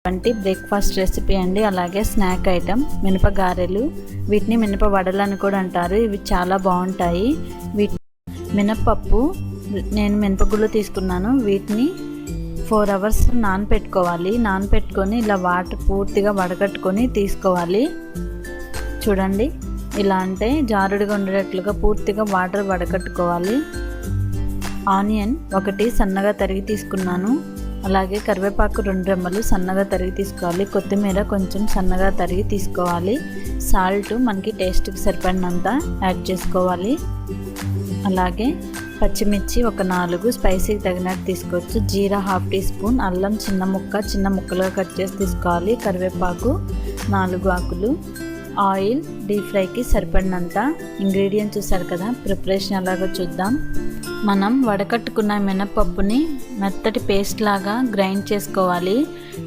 వంటి breakfast recipe అండి. అలాగే స్నాక్ ఐటమ్ మినప గారెలు, వీటిని మినప వడలు అని కూడా అంటారు. ఇవి చాలా బాగుంటాయి. మినపప్పు నేను మినపగుళ్ళు తీసుకున్నాను. వీటిని 4 hours నానపెట్టుకోవాలి. నానపెట్టుకొని ఇలా వాటర్ పూర్తిగా వడగట్టుకొని తీసుకోవాలి. చూడండి, ఇలా అంటే జారుడుగా ఉండేటట్లుగా పూర్తిగా వాటర్ వడగట్టుకోవాలి. ఆనియన్ 1 సన్నగా తరిగి తీసుకున్నాను. అలాగే కరివేపాకు 2 రెమ్మలు సన్నగా తరిగి తీసుకోవాలి. కొత్తిమీర కొంచెం సన్నగా తరిగి తీసుకోవాలి. సాల్ట్ మనకి టేస్ట్కి సరిపడినంత యాడ్ చేసుకోవాలి. అలాగే పచ్చిమిర్చి 4 స్పైసీకి తగినట్టు తీసుకోవచ్చు. జీరా 1/2 టీ స్పూన్, అల్లం చిన్న ముక్కలుగా కట్ చేసి తీసుకోవాలి. కరివేపాకు 4 ఆకులు, ఆయిల్ డీప్ ఫ్రైకి సరిపడినంత. ఇంగ్రీడియంట్స్ చూసారు కదా, ప్రిపరేషన్ ఎలాగో చూద్దాం. మనం వడకట్టుకున్న మినపప్పుని మెత్తటి పేస్ట్ లాగా గ్రైండ్ చేసుకోవాలి.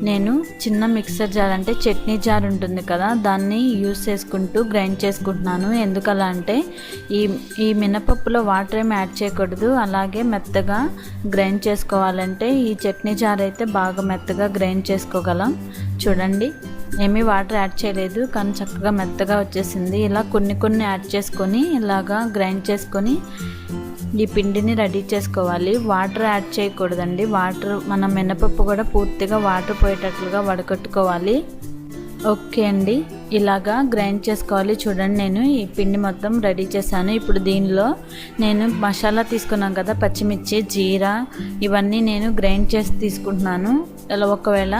నేను చిన్న మిక్సర్ జార్ అంటే చట్నీ జార్ ఉంటుంది కదా, దాన్ని యూస్ చేసుకుంటూ గ్రైండ్ చేసుకుంటున్నాను. ఎందుకలా అంటే ఈ మినపప్పులో వాటర్ ఏమి యాడ్ చేయకూడదు. అలాగే మెత్తగా గ్రైండ్ చేసుకోవాలంటే ఈ చట్నీ జార్ అయితే బాగా మెత్తగా గ్రైండ్ చేసుకోగలం. చూడండి, ఏమీ వాటర్ యాడ్ చేయలేదు, కానీ చక్కగా మెత్తగా వచ్చేసింది. ఇలా కొన్ని యాడ్ చేసుకొని ఇలాగా గ్రైండ్ చేసుకొని ఈ పిండిని రెడీ చేసుకోవాలి. వాటర్ యాడ్ చేయకూడదండి. మన మినపప్పు కూడా పూర్తిగా వాటర్ పోయేటట్లుగా వడకట్టుకోవాలి. ఓకే అండి, ఇలాగా గ్రైండ్ చేసుకోవాలి. చూడండి, నేను ఈ పిండి మొత్తం రెడీ చేశాను. ఇప్పుడు దీనిలో నేను మసాలా తీసుకున్నాను కదా, పచ్చిమిర్చి, జీరా, ఇవన్నీ నేను గ్రైండ్ చేసి తీసుకుంటున్నాను. ఇలా ఒకవేళ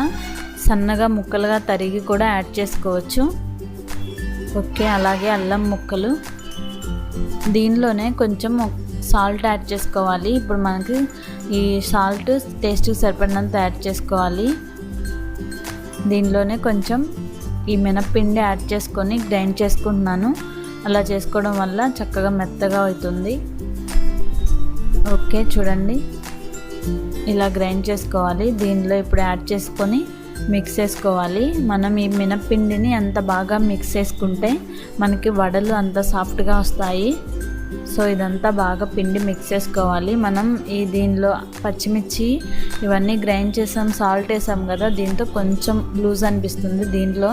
సన్నగా ముక్కలుగా తరిగి కూడా యాడ్ చేసుకోవచ్చు. ఓకే, అలాగే అల్లం ముక్కలు, దీనిలోనే కొంచెం సాల్ట్ యాడ్ చేసుకోవాలి. ఇప్పుడు మనకి ఈ సాల్ట్ టేస్ట్కి సరిపడినంత యాడ్ చేసుకోవాలి. దీనిలోనే కొంచెం ఈ మినప్పిండి యాడ్ చేసుకొని గ్రైండ్ చేసుకుంటున్నాను. అలా చేసుకోవడం వల్ల చక్కగా మెత్తగా అవుతుంది. ఓకే, చూడండి, ఇలా గ్రైండ్ చేసుకోవాలి. దీనిలో ఇప్పుడు యాడ్ చేసుకొని మిక్స్ చేసుకోవాలి. మనం ఈ మినప్పిండిని ఎంత బాగా మిక్స్ చేసుకుంటే మనకి వడలు అంత సాఫ్ట్గా వస్తాయి. సో ఇదంతా బాగా పిండి మిక్స్ చేసుకోవాలి. మనం దీనిలో పచ్చిమిర్చి ఇవన్నీ గ్రైండ్ చేసాం, సాల్ట్ వేసాం కదా, దీంతో కొంచెం లూజ్ అనిపిస్తుంది. దీంట్లో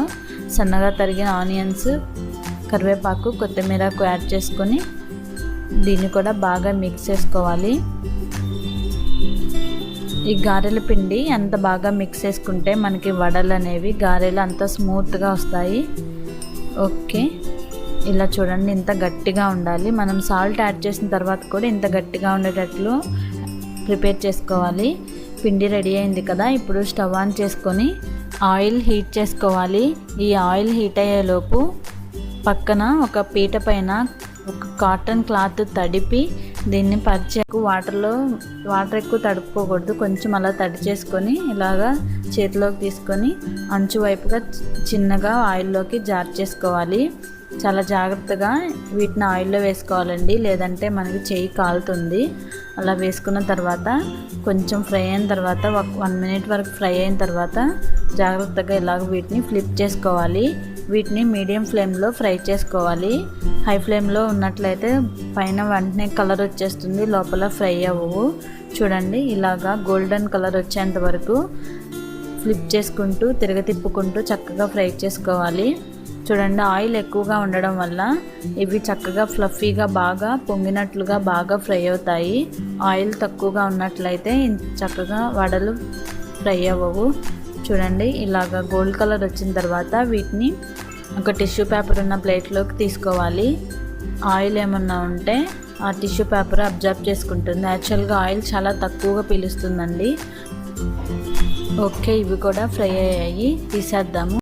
సన్నగా తరిగిన ఆనియన్స్, కరివేపాకు, కొత్తిమీరకు యాడ్ చేసుకొని దీన్ని కూడా బాగా మిక్స్ చేసుకోవాలి. ఈ గారెల పిండి ఎంత బాగా మిక్స్ చేసుకుంటే మనకి వడలు అనేవి, గారెలు అంత స్మూత్గా వస్తాయి. ఓకే, ఇలా చూడండి, ఇంత గట్టిగా ఉండాలి. మనం సాల్ట్ యాడ్ చేసిన తర్వాత కూడా ఇంత గట్టిగా ఉండేటట్లు ప్రిపేర్ చేసుకోవాలి. పిండి రెడీ అయింది కదా, ఇప్పుడు స్టవ్ ఆన్ చేసుకొని ఆయిల్ హీట్ చేసుకోవాలి. ఈ ఆయిల్ హీట్ అయ్యేలోపు పక్కన ఒక పీట పైన ఒక కాటన్ క్లాత్ తడిపి దీన్ని వాటర్ ఎక్కువ తడుపుకోకూడదు. కొంచెం అలా తడి చేసుకొని ఇలాగా చేతిలోకి తీసుకొని అంచు వైపుగా చిన్నగా ఆయిల్లోకి జార్ చేసుకోవాలి. చాలా జాగ్రత్తగా వీటిని ఆయిల్లో వేసుకోవాలండి, లేదంటే మనకి చెయ్యి కాలుతుంది. అలా వేసుకున్న తర్వాత కొంచెం ఫ్రై అయిన తర్వాత 1 minute వరకు ఫ్రై అయిన తర్వాత జాగ్రత్తగా ఇలాగ వీటిని ఫ్లిప్ చేసుకోవాలి. వీటిని మీడియం ఫ్లేమ్లో ఫ్రై చేసుకోవాలి. హై ఫ్లేమ్లో ఉన్నట్లయితే పైన వెంటనే కలర్ వచ్చేస్తుంది, లోపల ఫ్రై అవ్వవు. చూడండి, ఇలాగా గోల్డెన్ కలర్ వచ్చేంత వరకు ఫ్లిప్ చేసుకుంటూ తిప్పుకుంటూ చక్కగా ఫ్రై చేసుకోవాలి. చూడండి, ఆయిల్ ఎక్కువగా ఉండడం వల్ల ఇవి చక్కగా ఫ్లఫీగా బాగా పొంగినట్లుగా బాగా ఫ్రై అవుతాయి. ఆయిల్ తక్కువగా ఉన్నట్లయితే చక్కగా వడలు ఫ్రై అవ్వవు. చూడండి, ఇలాగా గోల్డ్ కలర్ వచ్చిన తర్వాత వీటిని ఒక టిష్యూ పేపర్ ఉన్న ప్లేట్లోకి తీసుకోవాలి. ఆయిల్ ఏమన్నా ఉంటే ఆ టిష్యూ పేపర్ అబ్జర్వ్ చేసుకుంటుంది. యాక్చువల్గా ఆయిల్ చాలా తక్కువగా పీలుస్తుందండి. ఓకే, ఇవి కూడా ఫ్రై అయ్యాయి, తీసేద్దాము.